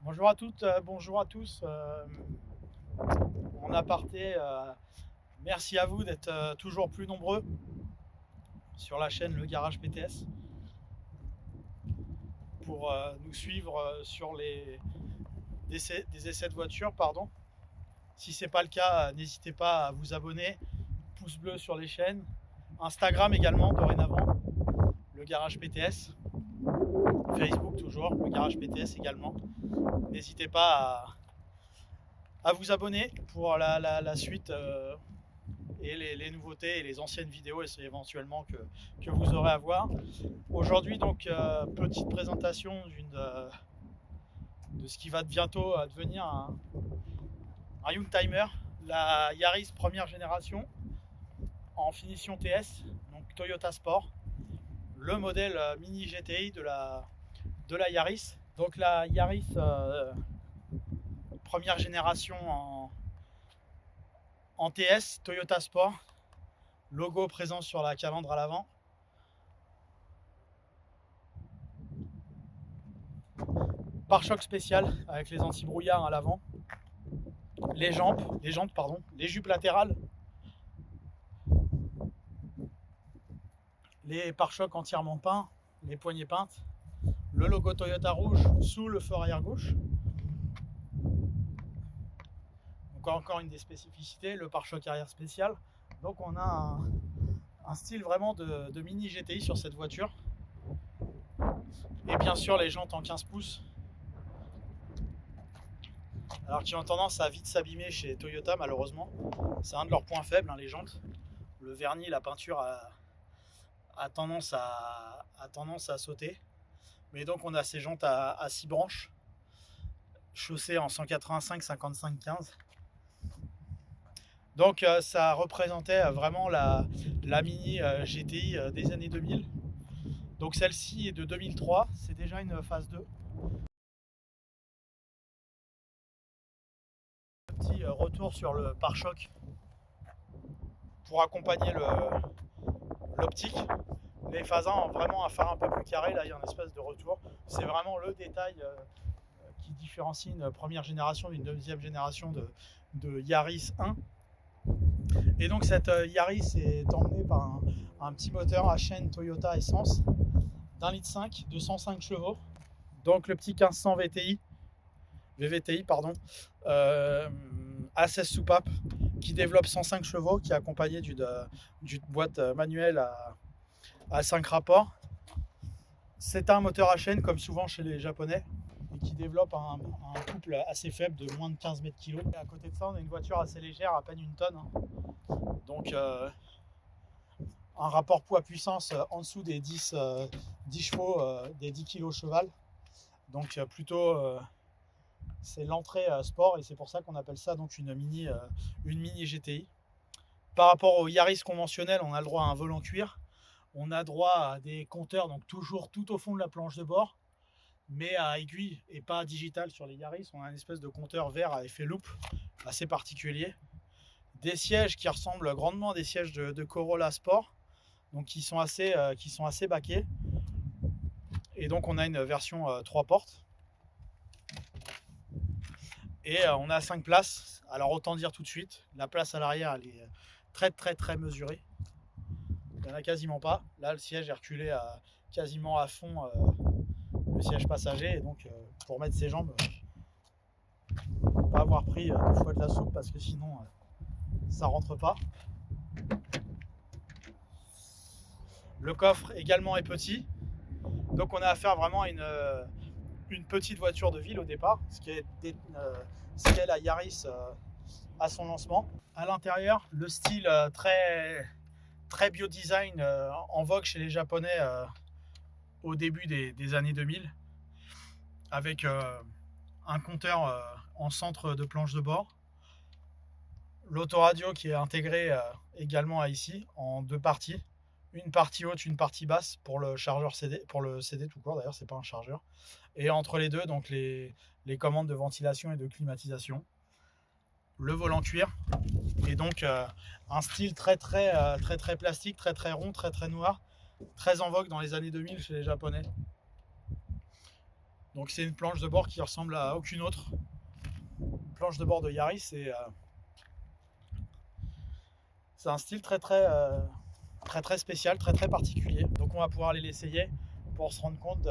Bonjour à toutes, bonjour à tous. En aparté, merci à vous d'être toujours plus nombreux sur la chaîne Le Garage PTS pour nous suivre sur des essais de voitures. Pardon. Si ce n'est pas le cas, n'hésitez pas à vous abonner. Pouce bleu sur les chaînes. Instagram également, dorénavant, Le Garage PTS. Facebook toujours, Le Garage PTS également. N'hésitez pas à vous abonner pour la suite et les nouveautés et les anciennes vidéos éventuellement que vous aurez à voir. Aujourd'hui, donc, petite présentation de ce qui va bientôt devenir un Youngtimer, la Yaris première génération en finition TS, donc Toyota Sport, le modèle mini GTI de la Yaris. Donc la Yaris première génération en TS, Toyota Sport, logo présent sur la calandre à l'avant. Pare-choc spécial avec les anti-brouillards à l'avant. Les jantes, les jupes latérales. Les pare-chocs entièrement peints, les poignées peintes. Le logo Toyota rouge sous le feu arrière gauche. Donc encore une des spécificités, le pare-choc arrière spécial. Donc on a un style vraiment de mini GTI sur cette voiture. Et bien sûr les jantes en 15 pouces. Alors qui ont tendance à vite s'abîmer chez Toyota malheureusement. C'est un de leurs points faibles, les jantes. Le vernis, la peinture a tendance à sauter. Mais donc on a ces jantes à 6 branches, chaussées en 185, 55, 15. Donc ça représentait vraiment la mini GTI des années 2000. Donc celle-ci est de 2003, c'est déjà une phase 2. Petit retour sur le pare-choc pour accompagner l'optique. Les phases 1 ont vraiment un phare un peu plus carré, là il y a une espèce de retour. C'est vraiment le détail qui différencie une première génération d'une deuxième génération de Yaris 1. Et donc cette Yaris est emmenée par un petit moteur à chaîne Toyota essence d'1,5 litre de 105 chevaux. Donc le petit 1500 VVTI à 16 soupapes qui développe 105 chevaux, qui est accompagné d'une boîte manuelle à 5 rapports. C'est un moteur à chaîne comme souvent chez les japonais et qui développe un couple assez faible de moins de 15 mètres kg. Et à côté de ça on a une voiture assez légère, à peine une tonne. Donc un rapport poids-puissance en dessous des 10 chevaux, des 10 kg cheval. Donc plutôt c'est l'entrée sport et c'est pour ça qu'on appelle ça donc une mini GTI. Par rapport au Yaris conventionnel, on a le droit à un volant cuir. On a droit à des compteurs, donc toujours tout au fond de la planche de bord, mais à aiguille et pas à digital sur les Yaris. On a une espèce de compteur vert à effet loupe assez particulier. Des sièges qui ressemblent grandement à des sièges de Corolla Sport, donc qui sont assez baquets. Et donc on a une version 3 portes. Et on a 5 places. Alors autant dire tout de suite, la place à l'arrière elle est très mesurée. Il n'y en a quasiment pas. Là le siège est reculé quasiment à fond le siège passager. Et donc pour mettre ses jambes, pas avoir pris 2 fois de la soupe parce que sinon ça rentre pas. Le coffre également est petit. Donc on a affaire vraiment à une petite voiture de ville au départ, ce qui est la Yaris à son lancement. À l'intérieur, le style très bio-design en vogue chez les Japonais au début des années 2000, avec un compteur en centre de planche de bord, l'autoradio qui est intégré également à ici en 2 parties. Une partie haute, une partie basse pour le chargeur CD, pour le CD tout court d'ailleurs, c'est pas un chargeur. Et entre les deux, donc les commandes de ventilation et de climatisation. Le volant cuir. Et donc un style très plastique, très rond, très noir, très en vogue dans les années 2000 chez les Japonais. Donc c'est une planche de bord qui ressemble à aucune autre planche de bord de Yaris, et c'est un style très spécial, très particulier. Donc on va pouvoir aller l'essayer pour se rendre compte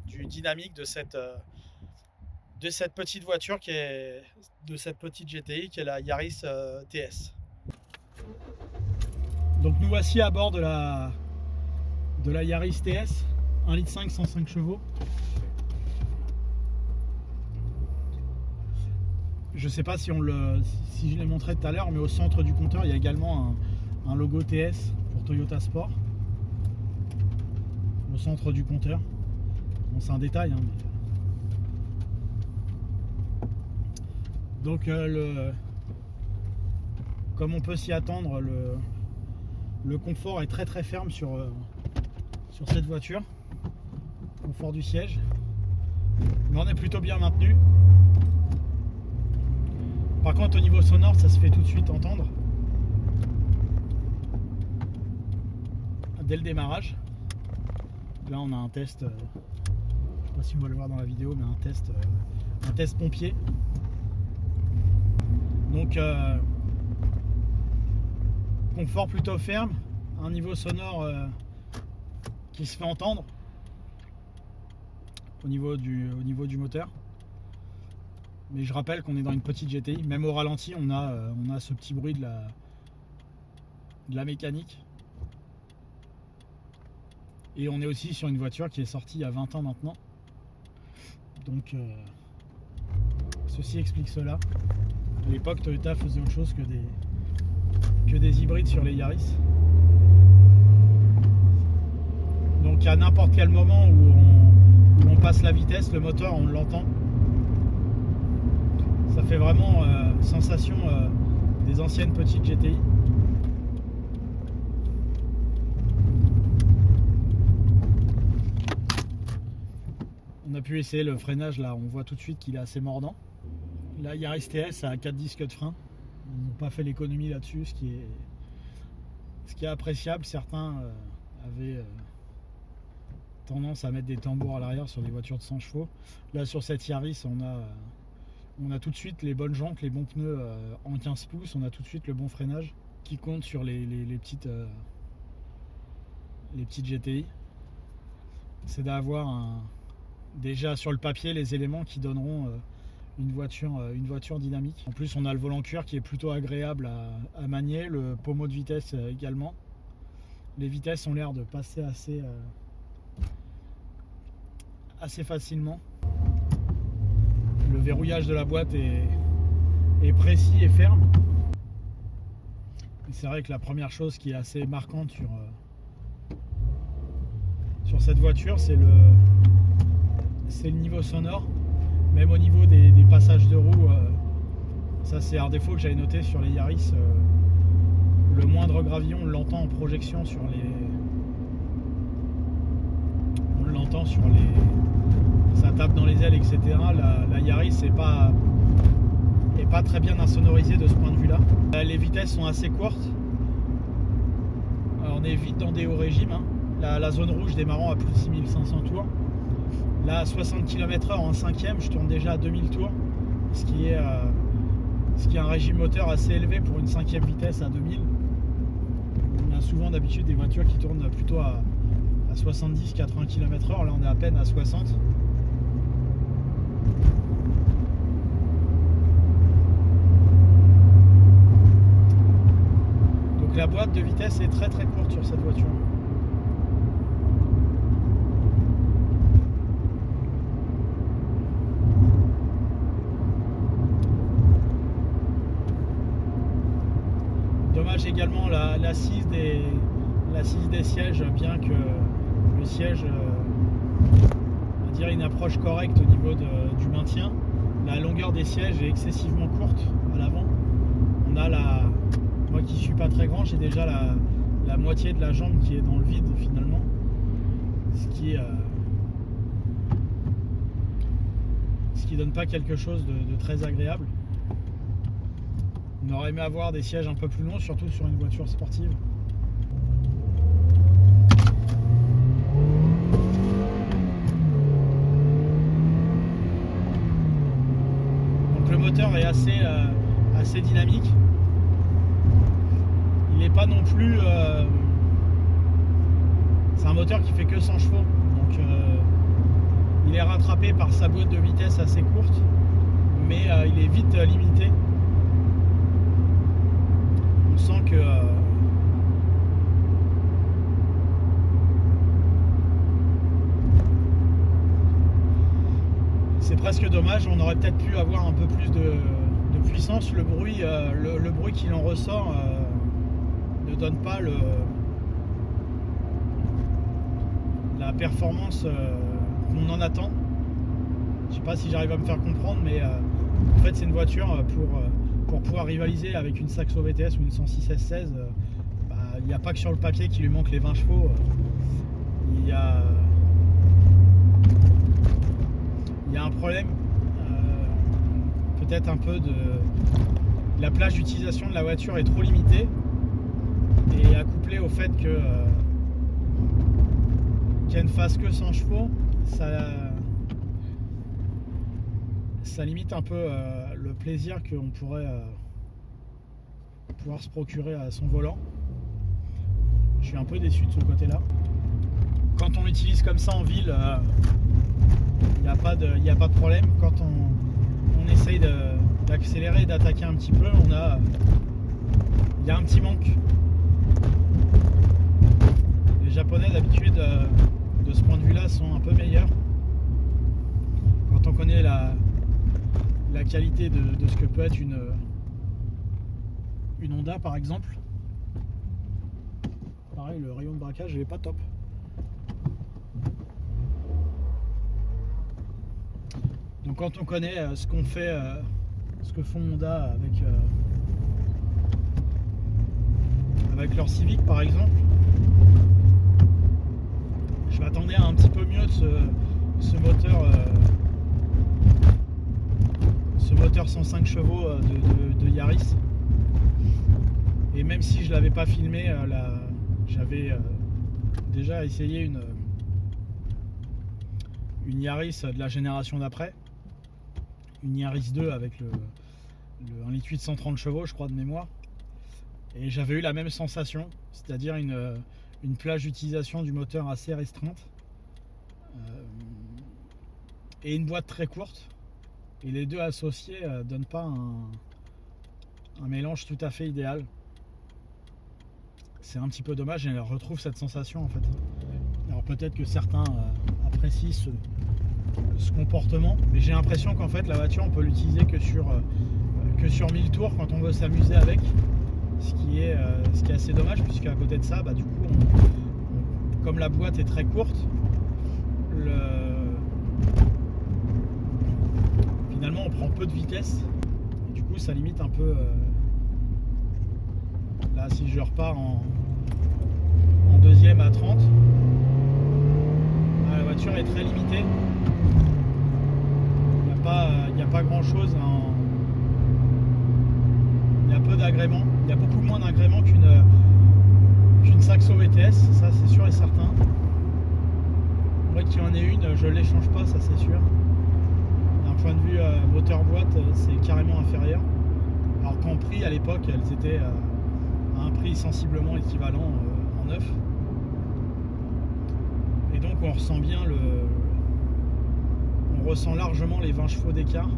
du dynamique de cette petite voiture de cette petite GTI qui est la Yaris TS. Donc nous voici à bord de la Yaris TS 1,5 litre 105 chevaux. Je sais pas si je l'ai montré tout à l'heure, mais au centre du compteur il y a également un logo TS pour Toyota Sport au centre du compteur. Bon, c'est un détail, hein, mais... Donc comme on peut s'y attendre, le confort est très ferme sur cette voiture. Confort du siège, mais on est plutôt bien maintenu. Par contre au niveau sonore ça se fait tout de suite entendre dès le démarrage. Là on a un test, je sais pas si on va le voir dans la vidéo, mais un test pompier. Donc confort plutôt ferme, un niveau sonore qui se fait entendre au niveau du moteur. Mais je rappelle qu'on est dans une petite GTI, même au ralenti on a ce petit bruit de la mécanique. Et on est aussi sur une voiture qui est sortie il y a 20 ans maintenant. Donc ceci explique cela. À l'époque Toyota faisait autre chose que des hybrides sur les Yaris. Donc à n'importe quel moment où on passe la vitesse, le moteur on l'entend. Ça fait vraiment sensation des anciennes petites GTI. On a pu essayer le freinage, là on voit tout de suite qu'il est assez mordant. La Yaris TS a 4 disques de frein. Ils n'ont pas fait l'économie là-dessus, ce qui est appréciable. Certains avaient tendance à mettre des tambours à l'arrière sur des voitures de 100 chevaux. Là sur cette Yaris on a tout de suite les bonnes jantes, les bons pneus en 15 pouces, on a tout de suite le bon freinage qui compte sur les petites GTI. C'est d'avoir déjà sur le papier les éléments qui donneront une voiture dynamique. En plus on a le volant cuir qui est plutôt agréable à manier, le pommeau de vitesse également. Les vitesses ont l'air de passer assez facilement. Le verrouillage de la boîte est précis et ferme. C'est vrai que la première chose qui est assez marquante sur cette voiture, c'est le niveau sonore. Même au niveau des passages de roues, ça c'est un défaut que j'avais noté sur les Yaris. Le moindre gravillon, on l'entend en projection sur les... ça tape dans les ailes, etc. La Yaris n'est pas très bien insonorisée de ce point de vue là. Les vitesses sont assez courtes. Alors, on est vite dans des hauts régimes, hein. La zone rouge démarrant à plus de 6500 tours. Là à 60 km/h en 5ème, je tourne déjà à 2000 tours, ce qui est un régime moteur assez élevé pour une 5ème vitesse à 2000. On a souvent d'habitude des voitures qui tournent plutôt à 70-80 km/h, là on est à peine à 60. Donc la boîte de vitesse est très courte sur cette voiture. Dommage également l'assise des sièges, bien que le siège on va dire une approche correcte au niveau du maintien. La longueur des sièges est excessivement courte à l'avant. On a moi qui suis pas très grand, j'ai déjà la moitié de la jambe qui est dans le vide finalement, ce qui donne pas quelque chose de très agréable. On aurait aimé avoir des sièges un peu plus longs, surtout sur une voiture sportive. moteur est assez dynamique. Il n'est pas non plus... c'est un moteur qui fait que 100 chevaux. Donc il est rattrapé par sa boîte de vitesse assez courte. Mais il est vite limité. On sent que... c'est presque dommage, on aurait peut-être pu avoir un peu plus de puissance. Le bruit qu'il en ressort ne donne pas la performance qu'on en attend. Je sais pas si j'arrive à me faire comprendre, mais en fait c'est une voiture pour pouvoir rivaliser avec une Saxo VTS ou une 106 S16. Il n'y a pas que sur le papier qu'il lui manque les 20 chevaux. Il y a un problème, peut-être un peu de la plage d'utilisation de la voiture est trop limitée, et accouplé au fait que qu'elle ne fasse que 100 chevaux, ça limite un peu le plaisir qu'on pourrait pouvoir se procurer à son volant. Je suis un peu déçu de ce côté-là. Quand on l'utilise comme ça en ville, il n'y a pas de problème. Quand on essaye d'accélérer et d'attaquer un petit peu, il y a un petit manque. Les Japonais d'habitude de ce point de vue là sont un peu meilleurs. Quand on connaît la qualité de ce que peut être une Honda par exemple. Pareil, le rayon de braquage il est pas top. Donc quand on connaît ce qu'on fait, ce que font Honda avec leur Civic par exemple, je m'attendais à un petit peu mieux de ce moteur 105 chevaux de Yaris. Et même si je l'avais pas filmé, j'avais déjà essayé une Yaris de la génération d'après. Une Yaris 2 avec le 1,8 litre 130 chevaux je crois de mémoire, et j'avais eu la même sensation, c'est-à-dire une plage d'utilisation du moteur assez restreinte et une boîte très courte, et les deux associés donnent pas un mélange tout à fait idéal. C'est un petit peu dommage, et je retrouve cette sensation en fait. Alors peut-être que certains apprécient ce comportement, mais j'ai l'impression qu'en fait la voiture on peut l'utiliser que sur 1000 tours quand on veut s'amuser avec, ce qui est assez dommage, puisqu'à côté de ça du coup comme la boîte est très courte, finalement on prend peu de vitesse, et du coup ça limite un peu là si je repars en deuxième à 30, la voiture est très limitée. Il n'y a pas grand chose, il y a peu d'agréments, il y a beaucoup moins d'agréments qu'une Saxo VTS, ça c'est sûr et certain. Moi qui en ai une, je ne l'échange pas, ça c'est sûr. D'un point de vue moteur boîte, c'est carrément inférieur. Alors qu'en prix à l'époque, elles étaient à un prix sensiblement équivalent en neuf. Et donc on ressent bien on ressent largement les 20 chevaux d'écart.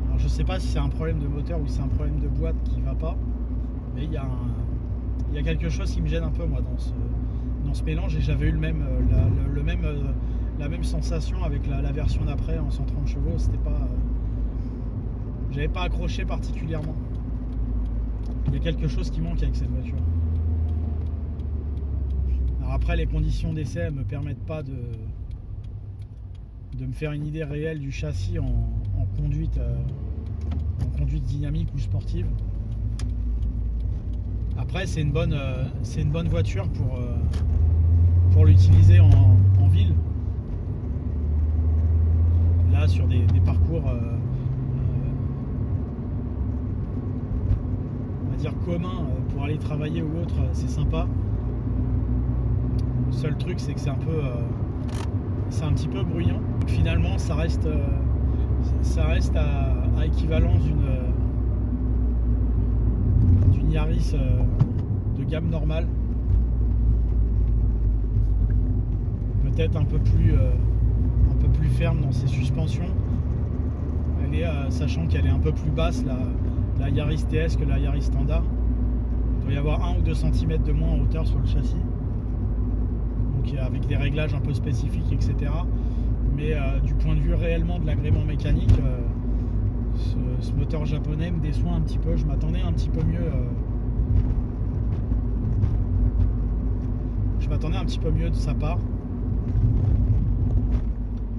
Alors je sais pas si c'est un problème de moteur ou si c'est un problème de boîte qui va pas, mais il y a quelque chose qui me gêne un peu moi dans ce mélange, et j'avais eu la même sensation avec la version d'après en 130 chevaux. C'était pas, j'avais pas accroché particulièrement. Il y a quelque chose qui manque avec cette voiture. Alors après, les conditions d'essai ne me permettent pas de me faire une idée réelle du châssis en conduite dynamique ou sportive. Après, c'est une bonne voiture pour l'utiliser en ville. Là, sur des parcours on va dire communs, pour aller travailler ou autre, c'est sympa. Le seul truc, c'est que c'est un petit peu bruyant. Donc finalement, ça reste ça reste à équivalence d'une Yaris de gamme normale. Peut-être un peu plus ferme dans ses suspensions. Sachant qu'elle est un peu plus basse, la Yaris TS, que la Yaris standard. Il doit y avoir 1 ou 2 cm de moins en hauteur sur le châssis. Donc avec des réglages un peu spécifiques, etc. Mais du point de vue réellement de l'agrément mécanique, ce moteur japonais me déçoit un petit peu. Je m'attendais un petit peu mieux. Je m'attendais un petit peu mieux de sa part.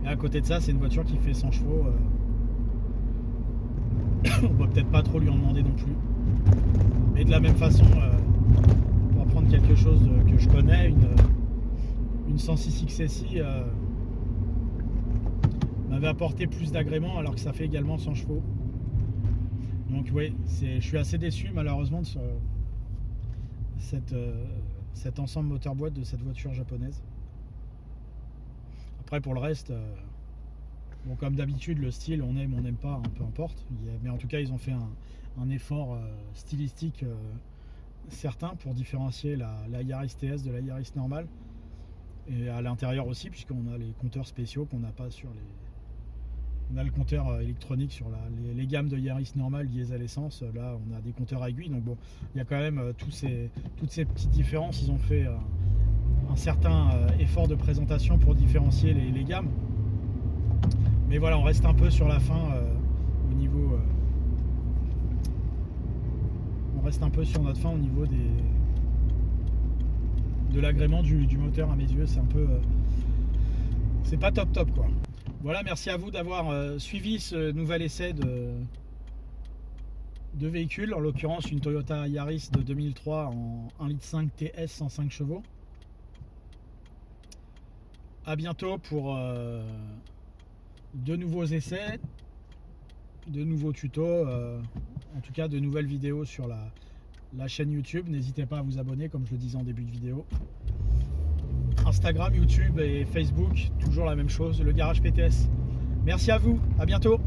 Et à côté de ça, c'est une voiture qui fait 100 chevaux. On va peut-être pas trop lui en demander non plus. Mais de la même façon, pour prendre quelque chose que je connais, une 106 XSI m'avait apporté plus d'agrément alors que ça fait également 100 chevaux. Donc oui, je suis assez déçu malheureusement de cet ensemble moteur-boîte de cette voiture japonaise. Après pour le reste, bon, comme d'habitude, le style, on aime, on n'aime pas, peu importe. Mais en tout cas, ils ont fait un effort stylistique certain pour différencier la Yaris TS de la Yaris normale. Et à l'intérieur aussi, puisqu'on a les compteurs spéciaux qu'on n'a pas sur les... On a le compteur électronique sur les gammes de Yaris normale diesel essence. Là, on a des compteurs à aiguille. Donc bon, il y a quand même toutes ces petites différences. Ils ont fait un certain effort de présentation pour différencier les gammes. Mais voilà, on reste un peu sur la fin au niveau. On reste un peu sur notre fin au niveau de l'agrément du moteur à mes yeux. C'est un peu. C'est pas top quoi. Voilà, merci à vous d'avoir suivi ce nouvel essai de véhicule, en l'occurrence une Toyota Yaris de 2003 en 1,5 litre TS 105 chevaux. À bientôt pour de nouveaux essais, de nouveaux tutos, en tout cas de nouvelles vidéos sur la chaîne YouTube. N'hésitez pas à vous abonner comme je le disais en début de vidéo. Instagram, YouTube et Facebook, toujours la même chose, le Garage PTS. Merci à vous, à bientôt.